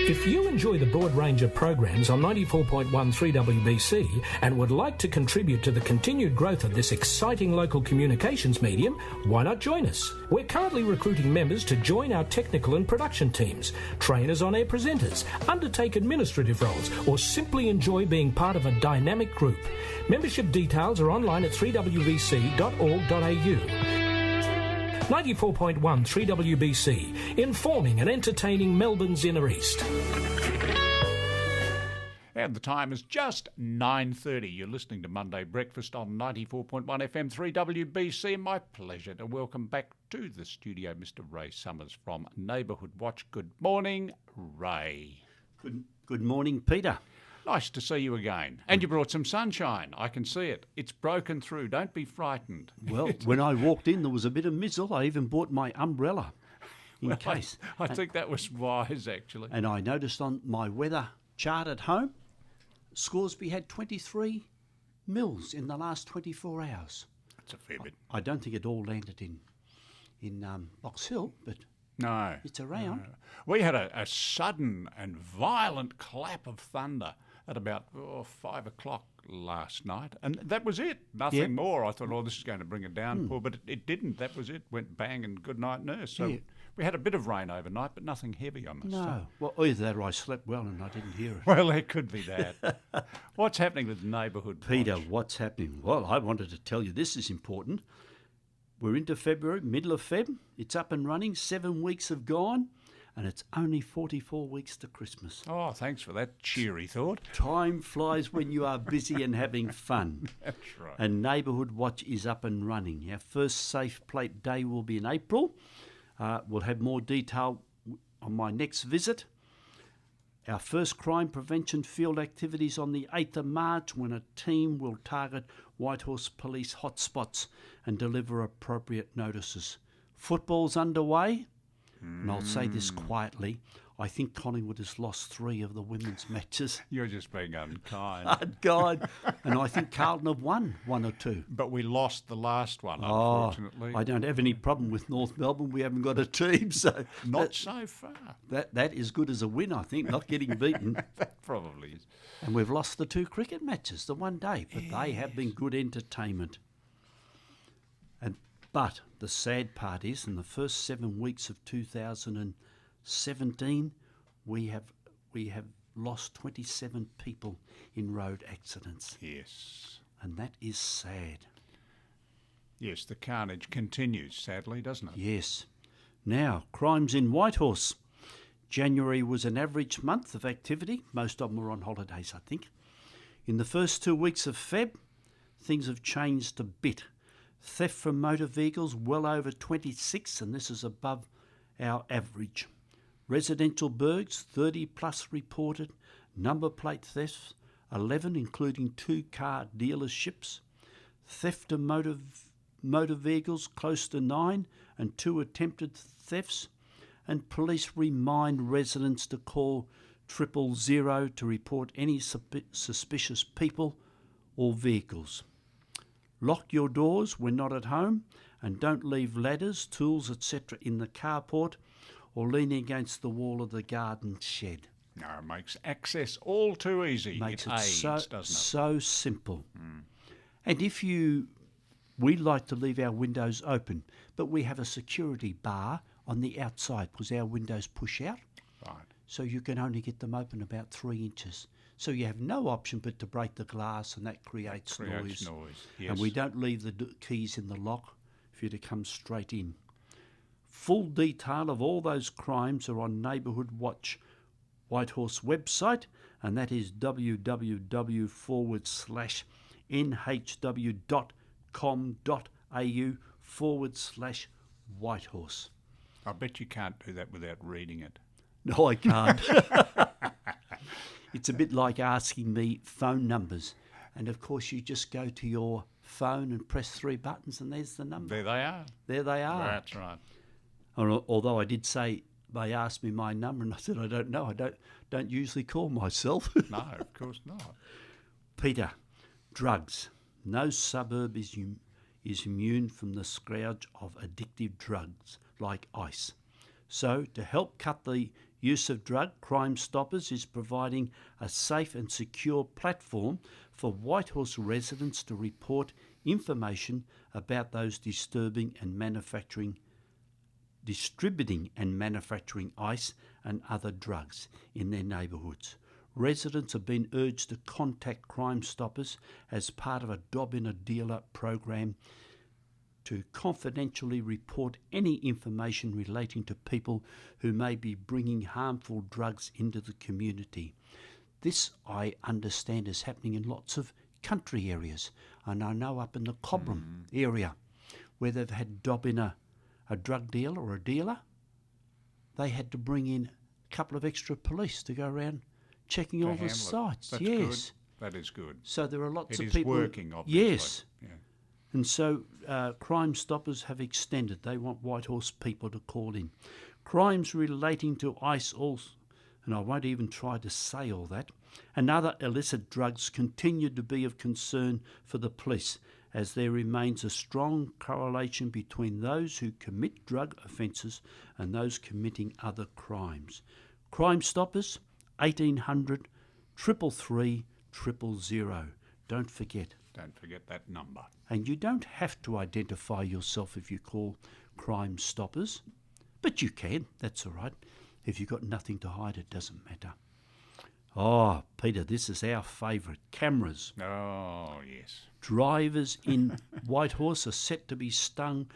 If you enjoy the broad range of programs on 94.1 3WBC and would like to contribute to the continued growth of this exciting local communications medium, why not join us? We're currently recruiting members to join our technical and production teams, train as on-air presenters, undertake administrative roles, or simply enjoy being part of a dynamic group. Membership details are online at 3wbc.org.au. 94.1 3WBC, informing and entertaining Melbourne's Inner East. And the time is just 9:30. You're listening to Monday Breakfast on 94.1 FM 3WBC. My pleasure to welcome back to the studio Mr. Ray Summers from Neighbourhood Watch. Good morning, Ray. Good morning, Peter. Nice to see you again. And you brought some sunshine. I can see it. It's broken through. Don't be frightened. Well, when I walked in, there was a bit of mizzle. I even bought my umbrella in case. I think that was wise, actually. And I noticed on my weather chart at home, Scoresby had 23 mils in the last 24 hours. That's a fair bit. I don't think it all landed in Box Hill, but no, it's around. No. We had a sudden and violent clap of thunder at about 5 o'clock last night, and that was it. Nothing more. I thought, this is going to bring a downpour, but it didn't. That was it. Went bang and good night nurse. So we had a bit of rain overnight, but nothing heavy, I must say. No. Well, either that or I slept well and I didn't hear it. Well, there could be that. What's happening with Neighbourhood Peter, Watch? what's happening? Well, I wanted to tell you this is important. We're into February, middle of Feb. It's up and running. 7 weeks have gone, and it's only 44 weeks to Christmas. Oh, thanks for that cheery thought. Time flies when you are busy and having fun. That's right. And Neighbourhood Watch is up and running. Our first Safe Plate Day will be in April. We'll have more detail on my next visit. Our first crime prevention field activities on the 8th of March, when a team will target Whitehorse Police hotspots and deliver appropriate notices. Football's underway, and I'll say this quietly, I think Collingwood has lost 3 of the women's matches. You're just being unkind. God. And I think Carlton have won 1 or 2. But we lost the last one, unfortunately. I don't have any problem with North Melbourne. We haven't got a team, so Not so far. that is good as a win, I think, not getting beaten. That probably is. And we've lost the 2 cricket matches, the one day, but they have been good entertainment. But the sad part is, in the first 7 weeks of 2017, we have lost 27 people in road accidents. Yes. And that is sad. Yes, the carnage continues, sadly, doesn't it? Yes. Now, crimes in Whitehorse. January was an average month of activity. Most of them were on holidays, I think. In the first 2 weeks of Feb, things have changed a bit. Theft from motor vehicles well over 26, and this is above our average. Residential burgs, 30 plus reported. Number plate thefts, 11, including 2 car dealerships. Theft of motor vehicles, close to 9, and 2 attempted thefts. And police remind residents to call 000 to report any suspicious people or vehicles. Lock your doors when not at home, and don't leave ladders, tools, etc. in the carport or leaning against the wall of the garden shed. No, it makes access all too easy. Makes it it aids, doesn't it? so simple. And we like to leave our windows open, but we have a security bar on the outside because our windows push out. Right. So you can only get them open about 3 inches. So you have no option but to break the glass, and that creates noise. Yes. And we don't leave the keys in the lock for you to come straight in. Full detail of all those crimes are on Neighbourhood Watch Whitehorse website, and that is www.nhw.com.au/Whitehorse. I bet you can't do that without reading it. No, I can't. It's a bit like asking me phone numbers. And, of course, you just go to your phone and press 3 buttons and there's the number. There they are. There they are. That's right. Although I did say, they asked me my number and I said, I don't know. I don't usually call myself. No, of course not. Peter, drugs. No suburb is immune from the scourge of addictive drugs like ice. So, to help cut the use of drug, Crime Stoppers is providing a safe and secure platform for Whitehorse residents to report information about those distributing and manufacturing ice and other drugs in their neighbourhoods. Residents have been urged to contact Crime Stoppers as part of a Dob-in-a-Dealer program to confidentially report any information relating to people who may be bringing harmful drugs into the community. This, I understand, is happening in lots of country areas, and I know up in the Cobram area where they've had a drug dealer or a dealer, they had to bring in a couple of extra police to go around checking all the sites. That's yes. good. That is good. So there are lots of It people. is working, obviously. Yes. Yeah. And so Crime Stoppers have extended. They want Whitehorse people to call in. Crimes relating to ice also, and I won't even try to say all that, and other illicit drugs continue to be of concern for the police, as there remains a strong correlation between those who commit drug offences and those committing other crimes. Crime Stoppers, 1800 333 000. Don't forget. Don't forget that number. And you don't have to identify yourself if you call Crime Stoppers, but you can, that's all right. If you've got nothing to hide, it doesn't matter. Oh, Peter, this is our favourite, cameras. Oh, yes. Drivers in Whitehorse are set to be stung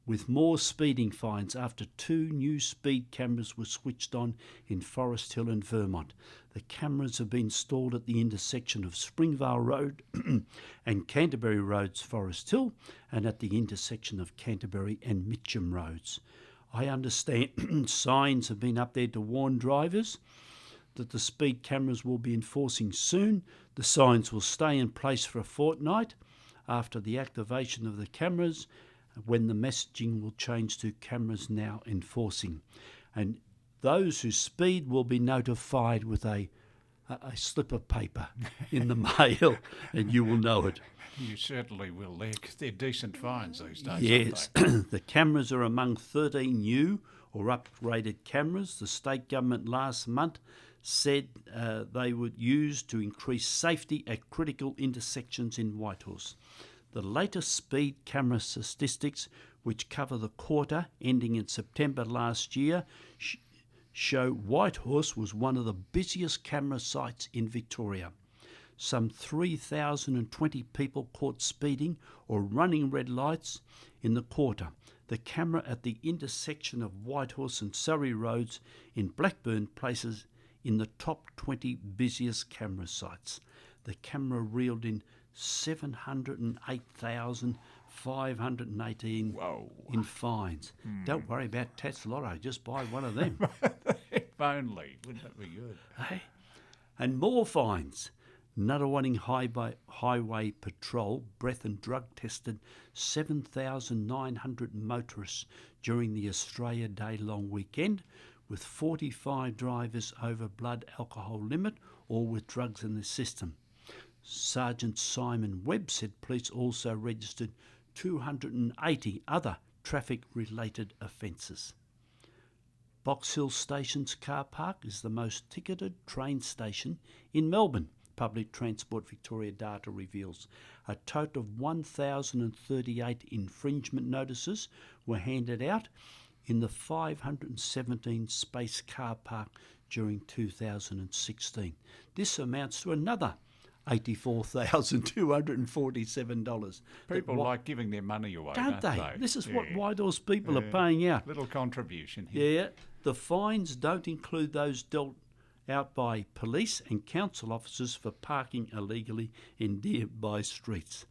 with more speeding fines after 2 new speed cameras were switched on in Forest Hill and Vermont. The cameras have been installed at the intersection of Springvale Road and Canterbury Roads, Forest Hill, and at the intersection of Canterbury and Mitcham Roads. I understand signs have been up there to warn drivers that the speed cameras will be enforcing soon. The signs will stay in place for a fortnight after the activation of the cameras, when the messaging will change to cameras now enforcing. And those who speed will be notified with a slip of paper in the mail, and you will know it. You certainly will. They're decent fines these days. Yes, Aren't they? the cameras are among 13 new or upgraded cameras the state government last month said they would use to increase safety at critical intersections in Whitehorse. The latest speed camera statistics, which cover the quarter ending in September last year, show Whitehorse was one of the busiest camera sites in Victoria. Some 3,020 people caught speeding or running red lights in the quarter. The camera at the intersection of Whitehorse and Surrey Roads in Blackburn places in the top 20 busiest camera sites. The camera reeled in 708,518 in fines. Don't worry about Tats Lotto, just buy one of them. If only. Wouldn't that be good? Hey? And more fines. Nunawading Highway Patrol breath and drug tested 7,900 motorists during the Australia Day long weekend, with 45 drivers over blood alcohol limit or with drugs in the system. Sergeant Simon Webb said police also registered 280 other traffic-related offences. Box Hill Station's car park is the most ticketed train station in Melbourne, Public Transport Victoria data reveals. A total of 1,038 infringement notices were handed out in the 517 space car park during 2016. This amounts to another $84,247. People like giving their money away, don't they? they? This is what Whitehorse people are paying out. Little contribution here. Yeah, the fines don't include those dealt out by police and council officers for parking illegally in nearby streets.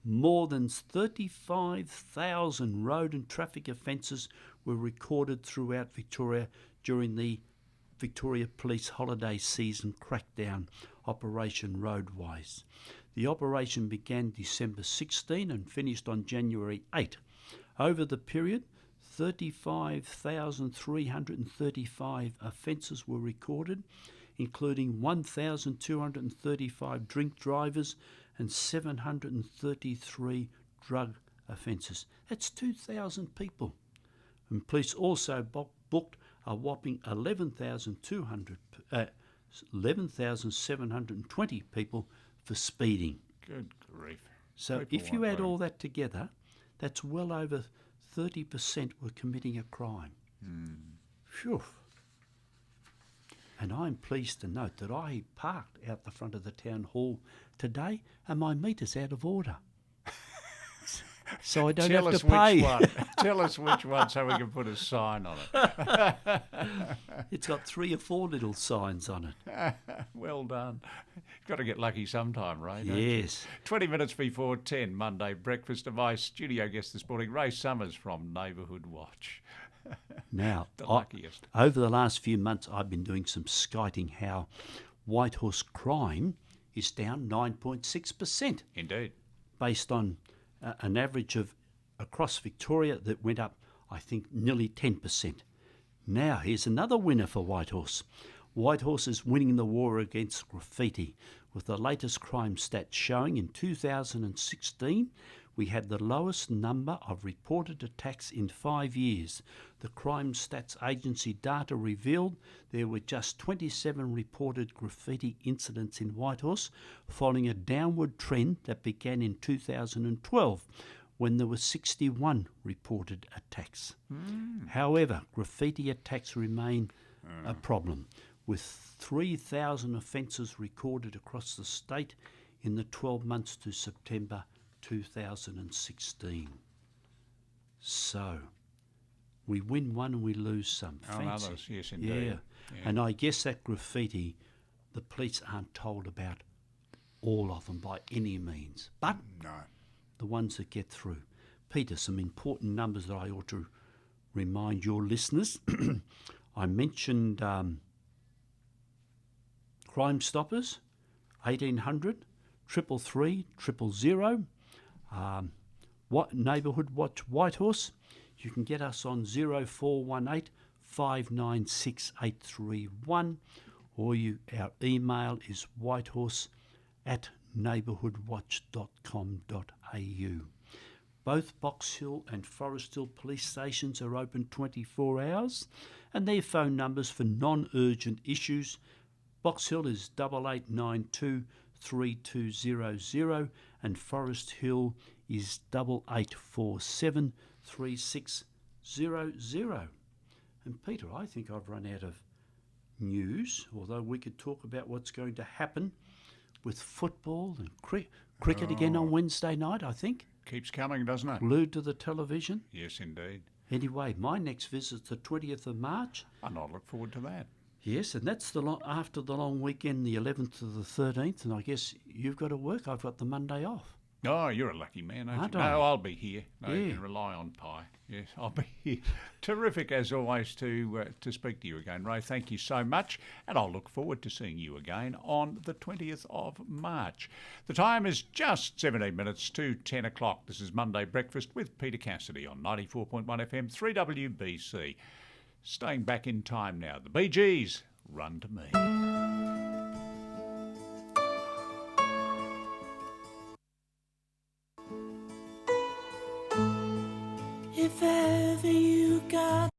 More than 35,000 road and traffic offences were recorded throughout Victoria during the Victoria Police holiday season crackdown Operation Roadwise. The operation began December 16 and finished on January 8. Over the period, 35,335 offences were recorded, including 1,235 drink drivers and 733 drug offences. That's 2,000 people. And police also booked a whopping 11,720 people for speeding. Good grief. So People if you won't add learn. all that together, that's well over 30% were committing a crime. Phew. And I'm pleased to note that I parked out the front of the town hall today and my meter's out of order. So I don't Tell have us to pay. which one. Tell us which one so we can put a sign on it. It's got 3 or 4 little signs on it. Well done. Got to get lucky sometime, Ray. Don't you? Yes. 20 minutes before 10, Monday breakfast of my studio guest this morning, Ray Summers from Neighbourhood Watch. Now, The luckiest. over the last few months, I've been doing some skiting how Whitehorse crime is down 9.6%, Indeed. based on an average of across Victoria that went up, I think, nearly 10%. Now, here's another winner for Whitehorse. Whitehorse is winning the war against graffiti, with the latest crime stats showing in 2016 we had the lowest number of reported attacks in 5 years. The Crime Stats Agency data revealed there were just 27 reported graffiti incidents in Whitehorse, following a downward trend that began in 2012, when there were 61 reported attacks. However, graffiti attacks remain a problem, with 3,000 offences recorded across the state in the 12 months to September 2016. So, we win one and we lose some. On Fancy. others, yes, indeed. Yeah. And I guess that graffiti, the police aren't told about all of them by any means, but No. the ones that get through. Peter, some important numbers that I ought to remind your listeners. I mentioned Crime Stoppers, 1800, 333, 000. What Neighbourhood Watch Whitehorse, you can get us on 0418 596 831, or our email is whitehorse@neighbourhoodwatch.com.au. Both Box Hill and Forest Hill police stations are open 24 hours, and their phone numbers for non-urgent issues. Box Hill is 8892 3200 and Forest Hill is 8847 3600. And Peter, I think I've run out of news, although we could talk about what's going to happen with football and cricket again on Wednesday night, I think. Keeps coming, doesn't it? Glued to the television. Yes, indeed. Anyway, my next visit's the 20th of March. And I look forward to that. Yes, and that's after the long weekend, the 11th to the 13th, and I guess you've got to work. I've got the Monday off. Oh, you're a lucky man, aren't Aren't you? I? No, I'll be here. No, you Yeah. can rely on Pi. Yes, I'll be here. Terrific, as always, to speak to you again, Ray. Thank you so much, and I'll look forward to seeing you again on the 20th of March. The time is just 17 minutes to 10 o'clock. This is Monday Breakfast with Peter Cassidy on 94.1 FM 3WBC. Staying back in time now. The Bee Gees, Run to Me. If ever you got